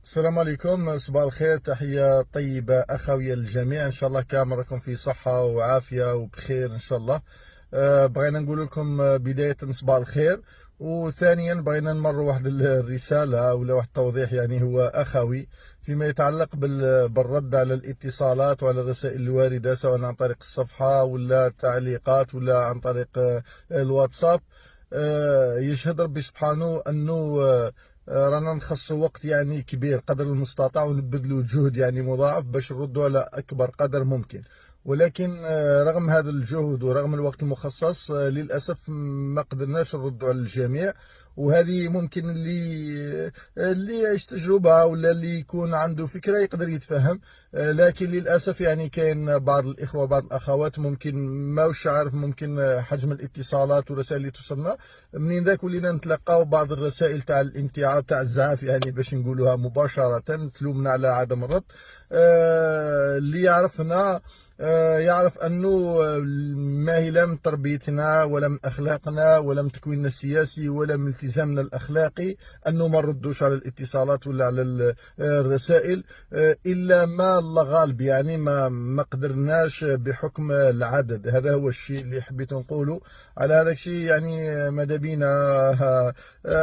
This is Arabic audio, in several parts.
السلام عليكم، صباح الخير، تحية طيبة أخوية للجميع. إن شاء الله كامل راكم في صحة وعافية وبخير إن شاء الله. بغينا نقول لكم بداية صباح الخير، وثانيا بغينا نمر واحد الرسالة ولا واحد التوضيح، يعني هو أخوي فيما يتعلق بالرد على الاتصالات وعلى الرسائل الواردة، سواء عن طريق الصفحة ولا التعليقات ولا عن طريق الواتساب. يشهد ربي سبحانه أنه رانا نخصصوا وقت يعني كبير قدر المستطاع، ونبذلوا جهد يعني مضاعف باش نردوا على اكبر قدر ممكن. ولكن رغم هذا الجهد ورغم الوقت المخصص، للاسف ما قدرناش نردوا على الجميع. وهذه ممكن اللي يعيش تجربة ولا اللي يكون عنده فكرة يقدر يتفهم. لكن للأسف يعني كاين بعض الإخوة وبعض الأخوات ممكن ماوش عارف ممكن حجم الاتصالات والرسائل اللي توصلنا. منين ذاك ولينا نتلقاو بعض الرسائل تاع الامتعاض تاع الزعف، يعني باش نقولوها مباشرة، تلومنا على عدم الرد. اللي يعرفنا يعرف أنه ما هي لا من تربيتنا ولا من أخلاقنا ولا من تكويننا السياسي ولا من التزامنا الأخلاقي أنه ما نردوش على الاتصالات ولا على الرسائل، إلا ما الله غالب، يعني ما قدرناش بحكم العدد. هذا هو الشيء اللي حبيت نقوله. على هذا الشيء يعني ماذا بينا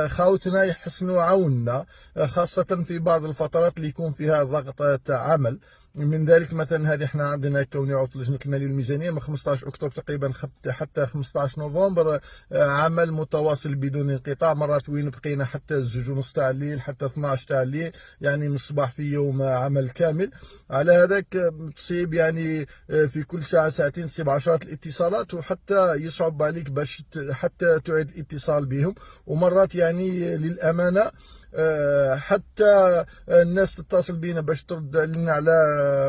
خاوتنا يحسنوا عوننا، خاصة في بعض الفترات اللي يكون فيها ضغط تاع عمل. من ذلك مثلا هذه احنا عندنا كوني عضو لجنه الماليه والميزانيه من 15 اكتوبر تقريبا حتى 15 نوفمبر، عمل متواصل بدون انقطاع. مرات وين بقينا حتى 2:30 تاع الليل، حتى 12 تاع الليل، يعني من الصباح في يوم عمل كامل. على هذاك تصيب يعني في كل ساعه ساعتين تصيب عشرات الاتصالات، وحتى يصعب عليك باش حتى تعيد الاتصال بهم. ومرات يعني للامانه حتى الناس تتصل بينا باش ترد لنا على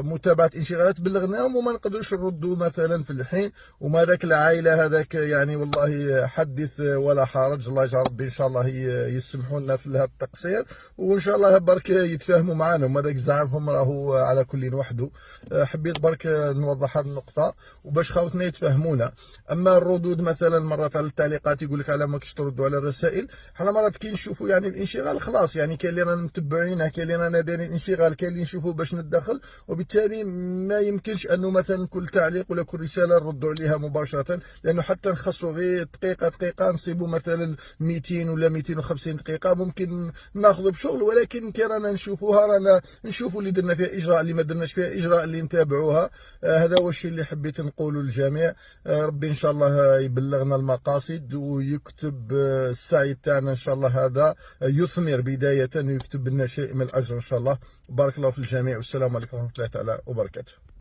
متابعة انشغالات بلغناهم وما نقدروش نردوا مثلا في الحين. وما ذاك العائلة هذاك يعني والله حدث ولا حرج، الله يجعل ربي ان شاء الله يسمحوا لنا في هذا التقصير، وان شاء الله برك يتفاهموا معنا. وما ذاك زعفهم راهو على كل وحده. حبيت برك نوضح هذه النقطة وباش خاوتنا يتفهمونا. اما الردود مثلا مرات على التعليقات يقول لك على ما كش تردوا على الرسائل، حنا مرات كي نشوفوا يعني الانشغال خلاص، يعني كاين اللي رانا متبعينها، كاين اللي رانا دايرين انشغال، كاين اللي نشوفوا باش ندخل، وبالتالي ما يمكنش انه مثلا كل تعليق ولا كل رساله نردوا عليها مباشره، لانه حتى نخصوا غير دقيقه نصيبوا مثلا 200 ولا 250 دقيقه ممكن ناخذوا بشغل. ولكن كي رانا نشوفوها رانا نشوفوا اللي درنا فيها اجراء، اللي ما درناش فيها اجراء، اللي نتابعوها. هذا هو الشيء اللي حبيت نقوله للجميع. ربي ان شاء الله يبلغنا المقاصد ويكتب السعي تاعنا ان شاء الله، هذا يثمر بداية ويكتب لنا شيء من الأجر إن شاء الله. بارك الله في الجميع، والسلام عليكم ورحمة الله تعالى وبركاته.